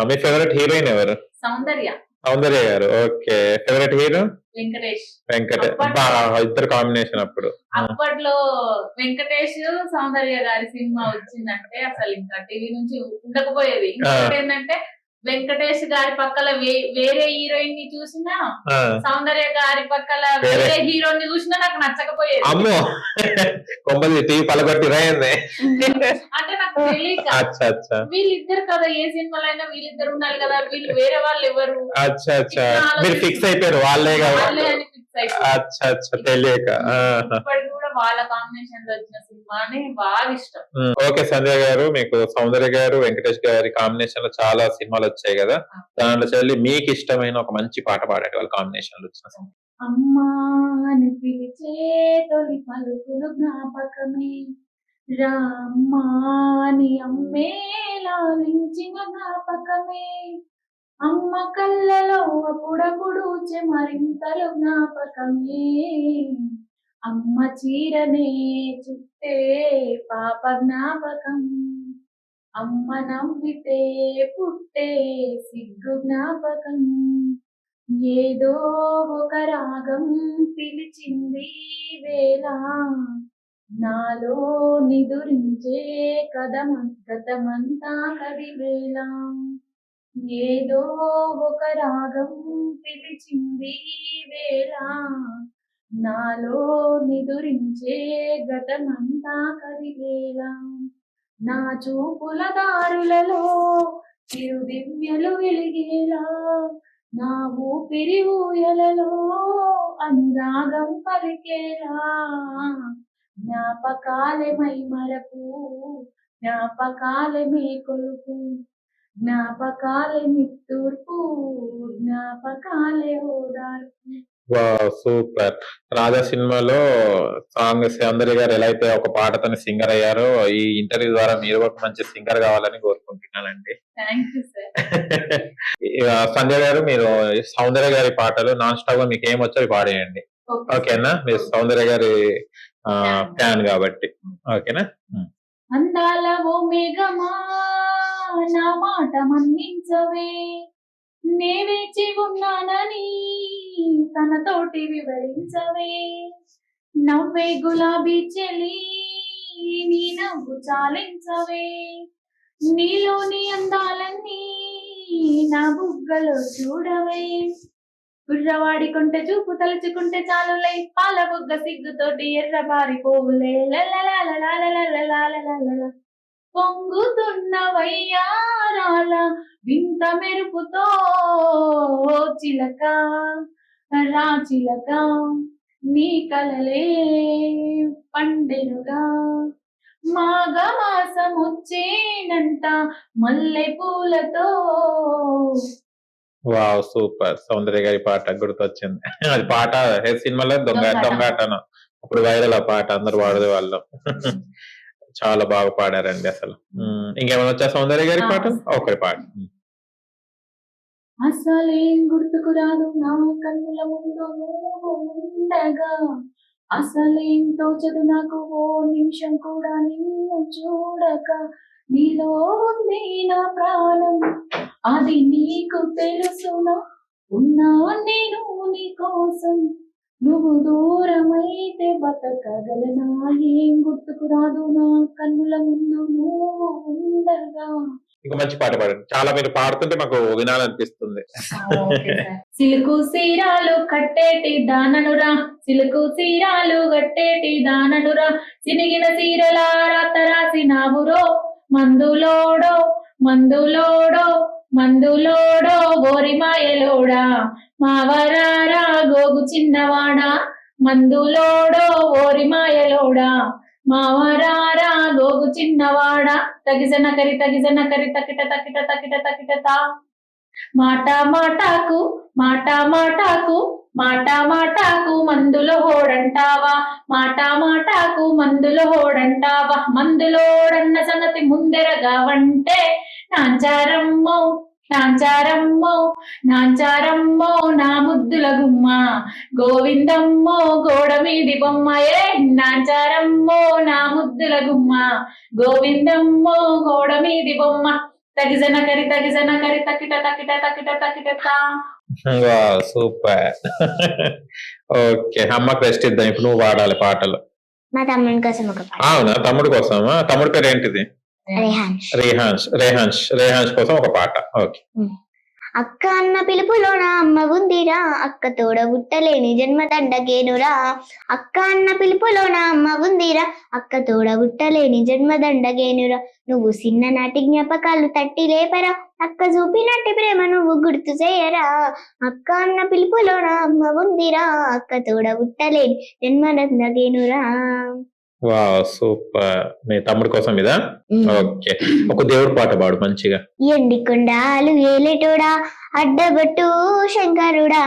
మీ favourite heroine ఎవరు? Soundarya. Soundarya garu. Okay. Favourite hero? Venkatesh. ఇద్దరు combination అప్పుడు. అప్పట్లో వెంకటేష్ సౌందర్య గారి సినిమా వచ్చిందంటే అసలు ఇంకా టీవీ నుంచి ఉండకపోయేది. ఇంకొకటి ఏంటంటే వెంకటేష్ గారి పక్కల వేరే హీరోయిన్ ని చూసినా, సౌందర్య గారి పక్కల వేరే హీరోయిన్ ని చూసినా నాకు నచ్చకపోయేది. అమ్మో కొంపది టీవీ పలగొట్టి రాయింది అంటే నాకు తెలియక వీళ్ళిద్దరు కదా, ఏ సినిమాలో అయినా వీళ్ళిద్దరు ఉండాలి కదా, వీళ్ళు వేరే వాళ్ళు ఎవరు మీరు ఫిక్స్ అయిపోయారు వాళ్ళే అని ఫిక్స్ అయిపోయారు తెలియక. ఇప్పటికి కూడా వాళ్ళ కాంబినేషన్ లో వచ్చిన సినిమా అని బాగా ఇష్టం. ఓకే సంధ్య గారు, మీకు సౌందర్య గారు వెంకటేష్ గారి కాంబినేషన్ లో చాలా సినిమాలు వచ్చాయి కదా, దాంట్లో చెల్లి మీకు ఇష్టమైన ఒక మంచి పాట పాడండి వాళ్ళ కాంబినేషన్ లో వచ్చిన. అమ్మా అని పిలిచే తొలి పలుకులు జ్ఞాపకమే, రామ్మా అని అమ్మే లాలించిన జ్ఞాపకమే, అమ్మ కళ్ళలో అప్పుడప్పుడు చెమరింతలు జ్ఞాపకమే, అమ్మ చీరనే చుట్టే పాప జ్ఞాపకం, అమ్మ నవ్వితే పుట్టే సిగ్గు జ్ఞాపకం, ఏదో ఒక రాగం పిలిచింది వేళ, నాలో నిదురించే గతమంతా కదివేళ, ఏదో ఒక రాగం పిలిచింది వేళ, నాలో నిదురించే గతమంతా కదివేళ, నా చూపుల దారులలో చిరు దివ్యలు వెలిగేలా, నా ఊపిరి ఊయలలో అనురాగం పలికేలా, జ్ఞాపకాలే మై మరపు, జ్ఞాపకాలే మే కొలుపు, జ్ఞాపకాలే నిట్టూర్పు, జ్ఞాపకాలే ఓదార్పు. సూపర్. రాజా సినిమాలో సాంగ్ సౌందర్య గారు ఎలా అయితే ఒక పాటతోని సింగర్ అయ్యారో, ఈ ఇంటర్వ్యూ ద్వారా మీరు ఒక మంచి సింగర్ కావాలని కోరుకుంటున్నానండి. సంధ్య గారు, మీరు సౌందర్య గారి పాటలు నాన్ స్టాప్ గా మీకు ఏమొచ్చో పాడేయండి. ఓకేనా? మీరు సౌందర్య గారి ఫ్యాన్ కాబట్టి. ఓకేనా? అందాల ఓ మేఘమా నా మాట మన్నించవే, నే వేచి ఉన్నానని తనతోటి వివరించవే, నవ్వే గులాబీ చెలి నీ నవ్వు చాలించవే, నీలోని అందాలన్నీ నా బుగ్గలో చూడవే, గుర్రవాడి కొంటే చూపు తలుచుకుంటే చాలులై, పాల బుగ్గ సిగ్గుతోటి ఎర్రబారి పోవులే, పొంగుతున్న వయ్యారాల వింత మెరుపుతో చిలక రా చిలక, నీ కలలే పండెనుగా, మాఘమాసమొచ్చేనంట మల్లె పూలతో. Wow, super. సౌందర్య గారి పాట గుర్తొచ్చింది. అది పాట సినిమాలో దొంగాటను అప్పుడు వైరల్ ఆ పాట, అందరు పాడదే వాళ్ళు. చాలా బాగా పాడారండి అసలు. ఇంకేమైనా వచ్చా సౌందర్య గారి పాట? ఒకరి పాట. అసలేం గుర్తుకు రాదు నా కన్నుల ముందు ఉండగా, అసలేం తోచదు నాకు ఓ నిమిషం కూడా నిన్ను చూడక, నీలో ఉంది నా ప్రాణం అది నీకు తెలుసునా, ఉన్నా నేను నీ కోసం, నువ్వు దూరమైతే బతకగలనా, ఏం గుర్తుకు రాదు నా కన్నుల ముందు నువ్వు ఉండగా. ఇంకా మంచి పాట పాడండి. చాలా మీరు పాడుతుంటే మాకు వినాలనిపిస్తుంది. సిలుకు సీరాలు కట్టేటి దాననురా, సిలుకు సీరాలు కట్టేటి దాననురా, సినిగిన సీరలా రాత రాసినావురో, మందులోడో మందులోడో మందులోడో గోరిమాయలోడా, మావరారా గోగు చిన్నవాడా, మందులోడో ఓరిమాయలోడా, మావరారా గోగు చిన్నవాడా, తగిజన కరి తకిట తకిట తకిట తకిట, మాట మాటకు మాట మాటకు మాట మాటకు మందులో హోడంటావా, మాట మాటకు మందులో హోడంటావా, మందులోడన్న సంగతి ముందెరగా వంటే, నాంచారమ్మో నాంచారమ్మో నాంచారమ్మో నా ముద్దుల గుమ్మ, గోవిందమ్మో గోడ మీది బొమ్మయే, నాంచారమ్మో నా ముద్దుల గుమ్మ, గోవిందమ్మో గోడ మీది బొమ్మ, తగిజన కరి తకిట తకిట తకిట తకిట. సూపర్. ఓకే, అమ్మకి రెస్ట్ ఇద్దాం. ఇప్పుడు నువ్వు పాడాలి పాటలు. మా తమ్ముని కోసం ఒక పాట. అవునా, తమ్ముడు కోసమా? తమ్ముడి పేరు ఏంటిది? రేహాన్స్. రేహాన్స్ కోసం ఒక పాట. ఓకే. అక్క అన్న పిలుపులోన అమ్మ ఉందిరా, అక్క తోడ బుట్టలేని జన్మ దండగేనురా. అక్క అన్న పిలుపులోన అమ్మ ఉందిరా, అక్క తోడ బుట్టలేని జన్మ దండగేనురా. నువ్వు చిన్ననాటి జ్ఞాపకాలు తట్టి లేపరా, అక్క చూపినట్టి ప్రేమ నువ్వు గుర్తు చేయరా. అక్క అన్న పిలుపులోన అమ్మ ఉందిరా, అక్క తోడ బుట్టలేని జన్మ దండగేనురా. Wow, super. మీ తమ్ముడి కోసం ఇదా? ఓకే, ఒక దేవుడి పాట పాడు మంచిగా. ఎండి కొండాలు ఏలేటోడా, అడ్డబట్టు శంకరుడా,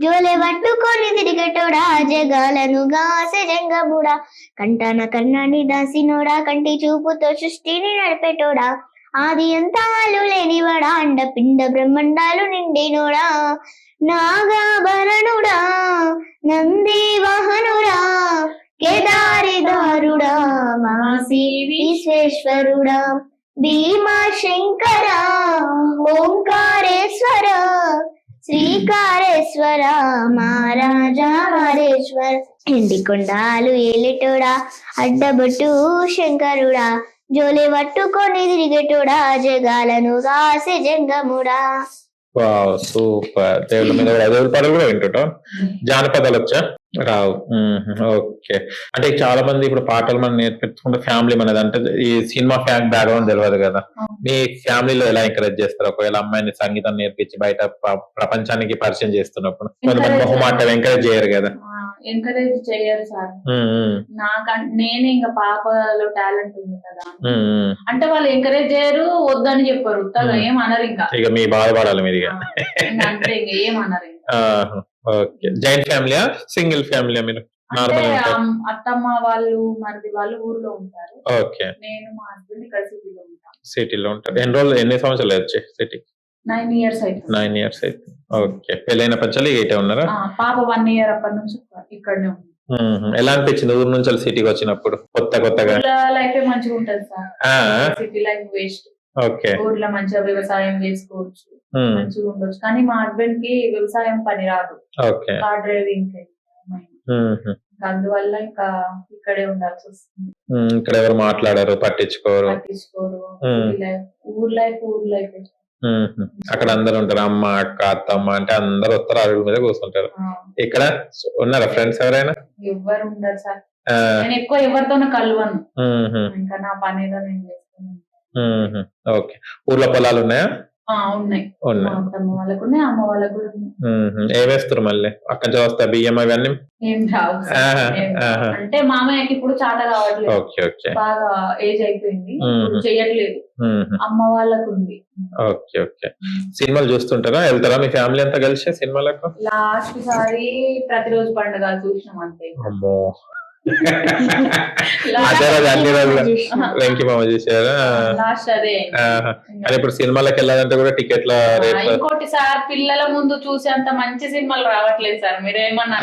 జోలె పట్టుకొని తిరిగేటోడా, జగాలను గాసె జంగముడా. కంటాన కన్నాని దాసినోడా, కంటి చూపుతో సృష్టిని నడిపేటోడా, ఆది అంతాలు లేనివాడా, అండ పిండ బ్రహ్మండాలు నిండినోడా. నాగాభరణుడా, నంది వాహనుడా, కేదారిదారుడా, మాసి విశ్వేశ్వరుడా, భీమా శంకర, ఓంకారేశ్వర, శ్రీకారేశ్వర, మహారాజా హరేశ్వర. ఎండి కొండాలు ఏలేటోడా, అడ్డబట్టు శంకరుడా, జోలె పట్టుకొని తిరిగేటోడా, జగాలను గాసె జంగముడా. Wow, super. దేవుళ్ళ మీద దేవుడి పాటలు కూడా వింటుంటాం. జానపదాలు వచ్చా? రావు. ఓకే. అంటే చాలా మంది ఇప్పుడు పాటలు మనం నేర్పించుకుంటే ఫ్యామిలీ మనది, అంటే ఈ సినిమా బ్యాక్గ్రౌండ్ తెలియదు కదా. మీ ఫ్యామిలీలో ఎలా ఎంకరేజ్ చేస్తారు? ఒకవేళ అమ్మాయిని సంగీతం నేర్పించి బయట ప్రపంచానికి పరిచయం చేస్తున్నప్పుడు కొంతమంది మొహమాట ఎంకరేజ్ చేయరు కదా. ఎంకరేజ్ చేయరు సార్. నేనే ఇంకా పాపలో టాలెంట్ ఉంది కదా అంటే వాళ్ళు ఎంకరేజ్ చేయరు, వద్దని చెప్పరు, ఏం అనరు. ఇంకా ఇక మీ బాధపడాలి మీరు ఇక. అంటే ఇంకా ఏం అనరు. ఓకే. జాయింట్ ఫ్యామిలీయా, సింగిల్ ఫ్యామిలీయా మీరు? అంటే అత్తమ్మ వాళ్ళు మరిది వాళ్ళు ఊర్లో ఉంటారు. ఓకే. నేను మా హస్బెండ్ ఇక్కడ సిటీలో ఉంటాను. సిటీలో ఉంటారు. ఎన్ని సంవత్సరాలు వచ్చాయి సిటీ? 9 years అయితే. 9 years అయితే. ఓకే. పెళ్ళైన పంచాలి ఇటే ఉన్నారా? పాప 1 year అప్పటి నుంచి ఇక్కడనే ఉంది. ఎలా అనిపించింది ఊరు నుంచి సిటీకి వచ్చినప్పుడు? కొత్తగా లైఫ్ మంచిగా ఉంటది sir. City life waste. Okay. ఊర్లో మంచిగా వ్యవసాయం చేసుకోవచ్చు, మంచిగా ఉండొచ్చు. కానీ మా హస్బెండ్ కి వ్యవసాయం పని రాదు. ఓకే. కార్ డ్రైవింగ్, అందువల్ల ఇంకా ఇక్కడే ఉండాల్సి వస్తుంది. ఇక్కడ ఎవరు మాట్లాడారు, పట్టించుకోరు. ఊర్ లైఫ్. అక్కడ అందరు ఉంటారు, అమ్మ అక్క అత్తమ్మ అంటే అందరు వస్తారు, అరుగుల మీద కూర్చుంటారు. ఇక్కడ ఉన్నారా ఫ్రెండ్స్ ఎవరైనా? ఎవరు ఉండరు సార్. నేను ఎక్కువ ఎవరితోనూ కలవను. ఇంకా నా పని ఏదో నేను చేస్తాను. ఓకే. ఊర్లో పొలాలు ఉన్నాయా? ఉన్నాయి. అత్తమ్మ వాళ్ళకు ఉన్నాయి, అమ్మ వాళ్ళకు కూడా ఉన్నాయి. ఏమేస్తారు మళ్ళీ? అక్కడి నుంచి వస్తా బియ్యం అవన్నీ ఏం రావు. అంటే మామయ్యకి ఇప్పుడు చాట కావట్లేదు, బాగా ఏజ్ అయిపోయింది, చెయ్యట్లేదు. అమ్మ వాళ్ళకు ఉంది. ఓకే. ఓకే. సినిమాలు చూస్తుంటారా? వెళ్తారా మీ ఫ్యామిలీ అంతా కలిసి సినిమాలకు? లాస్ట్ సారి ప్రతిరోజు పండుగ చూసినాం అంతే. అమ్మో, అన్ని రోజులు వెంకి మామ చూసారా? లాస్ట్ అదే. ఇప్పుడు సినిమాలకు వెళ్ళాలంటే కూడా టికెట్ల రేట్. ఇంకోటి సార్, పిల్లల ముందు చూసేంత మంచి సినిమాలు రావట్లేదు సార్. మీరేమన్నా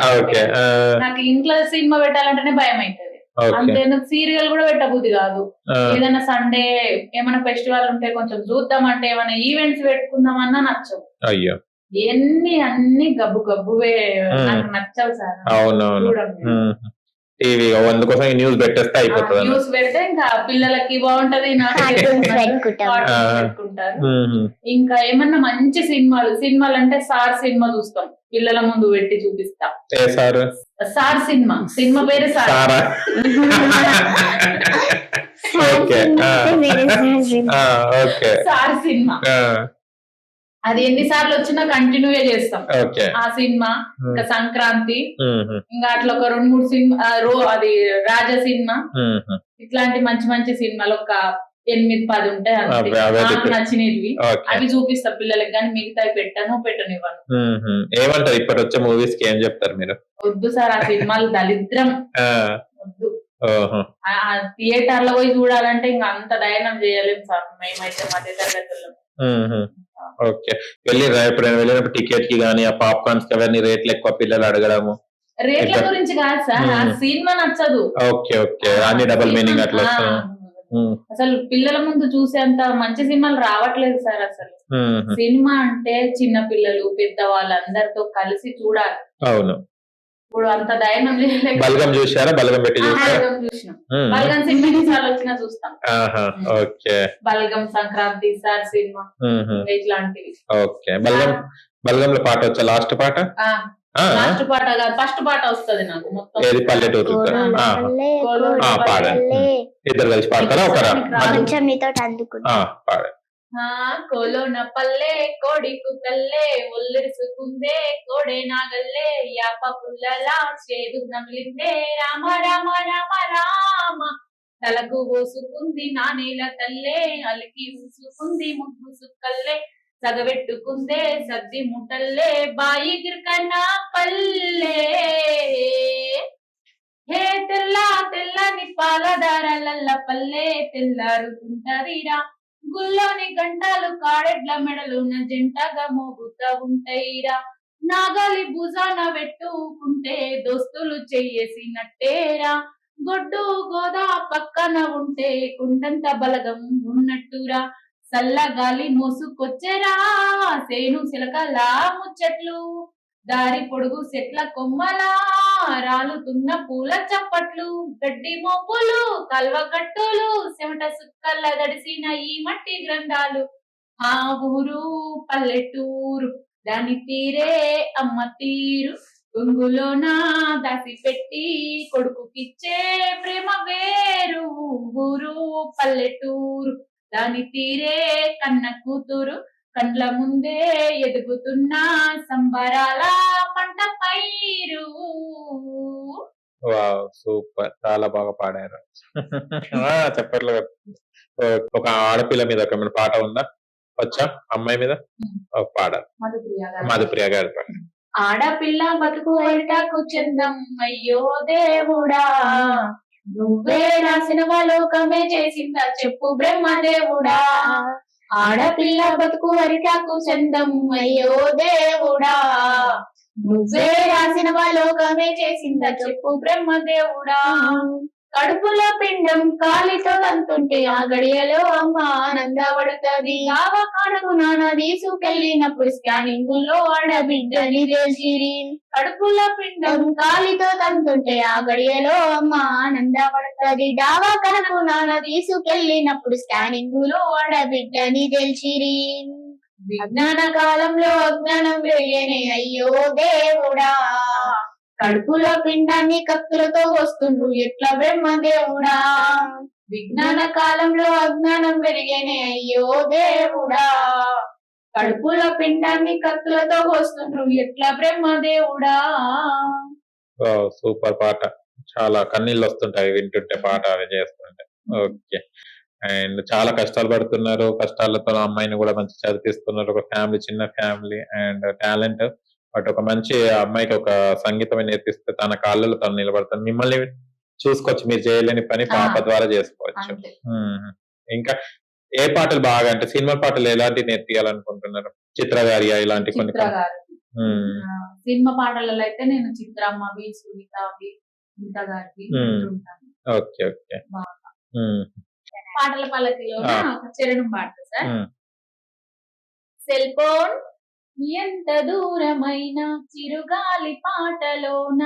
నాకు ఇంట్లో సినిమా పెట్టాలంటేనే భయం అవుతుంది. అంతే, సీరియల్ కూడా పెట్టబుద్ధి కాదు. ఏదైనా సండే ఏమైనా ఫెస్టివల్ ఉంటే కొంచెం చూద్దాం అంటే, ఏమైనా ఈవెంట్స్ పెట్టుకుందామన్నా నచ్చవు. అయ్యో, అన్ని గబ్బువే, నాకు నచ్చవు సార్. అవునవును. టీవీ అందుకోసం న్యూస్ పెట్టేస్తే అయిపోతుంది. న్యూస్ పెడితే ఇంకా పిల్లలకి బాగుంటది, పెట్టుకుంటారు. ఇంకా ఏమన్నా మంచి సినిమాలు అంటే సార్ సినిమా చూస్తాం, పిల్లల ముందు పెట్టి చూపిస్తా. సార్ సినిమా పేరు సార్. సార్ సినిమా అది ఎన్నిసార్లు వచ్చినా కంటిన్యూ చేస్తాం ఆ సినిమా. ఇంకా సంక్రాంతి, ఇంకా అట్లా ఒక 2-3 సినిమా, అది రాజా సినిమా, ఇట్లాంటి మంచి సినిమాలు ఒక 8-10 ఉంటాయి. నాకు నచ్చినవి అవి చూపిస్తా పిల్లలకి, కానీ మిగతా పెట్టనివ్వను. ఏమంటారు ఇప్పుడు వచ్చే మూవీస్ కి? ఏం చెప్తారు మీరు? వద్దు సార్, ఆ సినిమాలు దరిద్రం, వద్దు. థియేటర్ లో పోయి చూడాలంటే ఇంకా అంత డైనం చేయలేము సార్ మేమైతే మధ్య తరగతుల్లో. ఓకే. వెళ్ళినప్పుడు టికెట్ కి గానీ, ఆ పాప్కార్న్స్ కి అవన్నీ రేట్లు ఎక్కువ పిల్లలు అడగడము. రేట్ల గురించి కాదు సార్, ఆ సినిమా నచ్చదు. ఓకే. అన్ని డబుల్ మీనింగ్ అట్లా. అసలు పిల్లల ముందు చూసేంత మంచి సినిమాలు రావట్లేదు సార్ అసలు. సినిమా అంటే చిన్న పిల్లలు పెద్దవాళ్ళు అందరితో కలిసి చూడాలి. అవును. ఇప్పుడు అంత ధైర్యం చేయలేక బలగం చూసారా? బలగం పెట్టి చూసారా? బలగం చూసినాం. బలగం సినిమా ఎన్నిసార్లు వచ్చినా చూస్తాం. ఓకే. బలగం, సంక్రాంతి సార్ సినిమా ఇట్లాంటివి. ఓకే. బలగంలో పాట వచ్చా? లాస్ట్ పాట? లాస్ట్ పాట కాదు, ఫస్ట్ పాట వస్తది నాకు మొత్తం. ఏది? పల్లెటూరు. పాడండి. ఇద్దరు కలిసి పాడతారా? ఒకరా? కొంచెం నీతో అందుకుంటా. పాడ. కోలోన పల్లె కోడి కుక్కల్లే ఒల్లిరుసుకుందే కోడే నాగల్లే యాప పుల్లలా చేదు నమిలిందే రామ రామ రామ రామ తలకు పోసుకుంది నానేల తల్లే అలికి ఊసుకుంది ముగ్గు సుక్కల్లే సగబెట్టుకుందే సద్ది ముట్టల్లే బాయి గిరికన్నా పల్లె హే తెల్ల తెల్లని పాలదారలల్ల పల్లె తెల్లారుతుంటదిరా గుల్లోని గంటలు కాడెడ్ల మెడలున్న జంటగా మోగుతా ఉంటాయిరా నాగలి భుజాన పెట్టుకుంటే దోస్తులు చెయ్యేసినట్టేరా గొడ్డు గోదా పక్కన ఉంటే కుండంత బలగం ఉన్నట్టురా సల్లగాలి మోసుకొచ్చెరా సేను సిలకలా ముచ్చట్లు దారి పొడుగు చెట్ల కొమ్మలా రాలుతున్న పూల చప్పట్లు గడ్డి మోపులు కల్వకట్టులు చెమట సుక్కల్ల దడిసిన ఈ మట్టి గ్రంథాలు ఆ ఊరు పల్లెటూరు దాని తీరే అమ్మ తీరు కొంగులోన దాసి పెట్టి కొడుకుకిచ్చే ప్రేమ వేరు ఊరు పల్లెటూరు దాని తీరే కన్న కూతురు కండ్ల ముందే ఎదుగుతున్న సంబరాల పంట పైరు. సూపర్, చాలా బాగా పాడారు. చెప్పట్లేదు. ఒక ఆడపిల్ల మీద ఒక పాట ఉందా? వచ్చా? అమ్మాయి మీద పాడారు. మధుప్రియ గారి పాట. ఆడపిల్ల బతుకు ఎటాకు చందం అయ్యో దేవుడా నువ్వే రాసిన లోకమే చేసిందా చెప్పు బ్రహ్మదేవుడా ఆడపిల్ల బతుకు అరిటాకు చందం అయ్యో దేవుడా నువ్వే రాసిన లోకమే చేసిందా చెప్పు బ్రహ్మదేవుడా కడుపులో పిండం కాలితో తంతుంటే ఆ గడియలో అమ్మ ఆనందపడుతుంది ఆవకాడకు నాన్న తీసుకెళ్ళినప్పుడు స్కానింగ్ లో ఆడబిడ్డని తెలిసిరి కడుపులో పిండం కాలితో తంతుంటే ఆ గడియలో అమ్మ ఆనందపడుతుంది డావాకనకు నాన్న తీసుకెళ్ళినప్పుడు స్కానింగ్ లో ఆడబిడ్డని తెలిసిరి విజ్ఞాన కాలంలో అజ్ఞానం పెరిగేనే అయ్యో దేవుడా కడుపులో పిండాన్ని కత్తులతో వస్తుండ్రు ఎట్లా బ్రహ్మదేవుడా విజ్ఞాన కాలంలో అజ్ఞానం పెరిగేనే అయ్యో దేవుడా కడుపులో పిండాన్ని కత్తులతో వస్తుండ్రు ఎట్లా బ్రహ్మదేవుడా. సూపర్ పాట, చాలా కన్నీళ్ళు వస్తుంటాయి వింటుంటే పాట అవి చేస్తుంటే. ఓకే. అండ్ చాలా కష్టాలు పడుతున్నారు, కష్టాలతో అమ్మాయిని కూడా మంచి చదివిస్తున్నారు. ఒక ఫ్యామిలీ, చిన్న ఫ్యామిలీ అండ్ టాలెంట్. బట్ ఒక మంచి అమ్మాయికి ఒక సంగీతం నేర్పిస్తే తన కాళ్ళలో తను నిలబడతాను. మిమ్మల్ని చూసుకోవచ్చు, మీరు చేయలేని పని పాప ద్వారా చేసుకోవచ్చు. ఇంకా ఏ పాటలు బాగా, అంటే సినిమా పాటలు ఎలాంటి నేర్పియాలనుకుంటున్నారు? చిత్ర గారి ఇలాంటి కొన్ని సినిమా పాటలలో అయితే నేను చిత్రమ్మవి, సునీతవి, సునీత గారికి. Okay okay. పాటల పల్లకిలో ఒక చరణం పాడతా సార్. సెల్ ఫోన్ ఎంత దూరమైన చిరుగాలి పాటలోన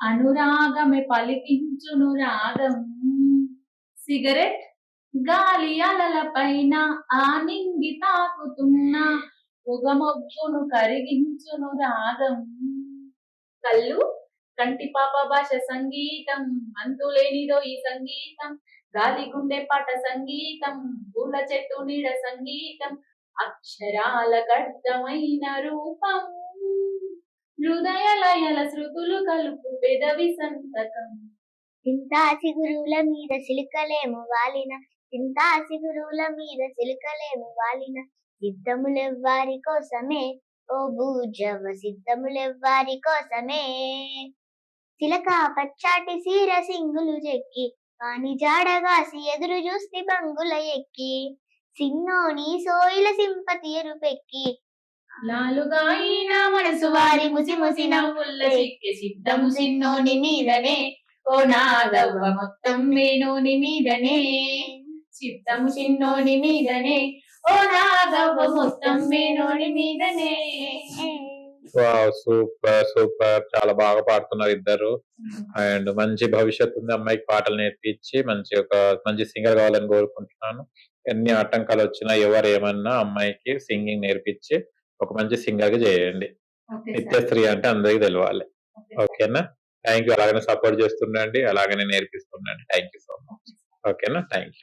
అనురాగమే పలికించును రాగం సిగరెట్ గాలి అలల పైన ఆ నింగి తాకుతున్న పొగమొగ్గును కరిగించును రాగం కళ్ళు కంటి పాప భాష సంగీతం అంతులేనిదో ఈ సంగీతం గాలి గుండె పాట సంగీతం పూల చెట్టు నీడ సంగీతం అక్షరాల గడ్డమైన రూపం హృదయ లయల శృతులు కలుపు పెదవి సంతకం చింతా సిగురుల మీద సిలుకలేము వాలిన చింతా సిగురుల మీద సిలుకలేము వాలిన సిద్ధములెవ్వారి కోసమే ఓ భూజవ సిద్ధములెవ్వారి కోసమే చిలక పచ్చాటి సీర సింగులు చెక్కి కాని జాడగాసి ఎదురు చూస్తే బంగుల ఎక్కి సిన్నోని సోయిల సింపతి ఎరుపెక్కి లాలుగా ఈనా మనసు వారి ముసి ముసి నవ్వుల్ల చిక్కి సిద్ధము సిన్నోని మీదనే ఓ నాగవ్వ మొత్తం వేణోని మీదనే చిత్తము చిన్నోని మీదనే ఓ నాగవ్వ మొత్తం మేనోని మీదనే. సూపర్ సూపర్, చాలా బాగా పాడుతున్నారు ఇద్దరు. అండ్ మంచి భవిష్యత్తు ఉంది అమ్మాయికి, పాటలు నేర్పించి మంచి సింగర్ కావాలని కోరుకుంటున్నాను. ఎన్ని ఆటంకాలు వచ్చినా ఎవరు ఏమన్నా అమ్మాయికి సింగింగ్ నేర్పించి ఒక మంచి సింగర్ గా చేయండి. Okay sir. నిత్యశ్రీ అంటే అందరికి తెలవాలి. ఓకే. ఓకేనా? Thank you. అలాగనే సపోర్ట్ చేస్తుండండి, అలాగనే నేర్పిస్తుండండి. Thank you so much. ఓకేనా? Thank you.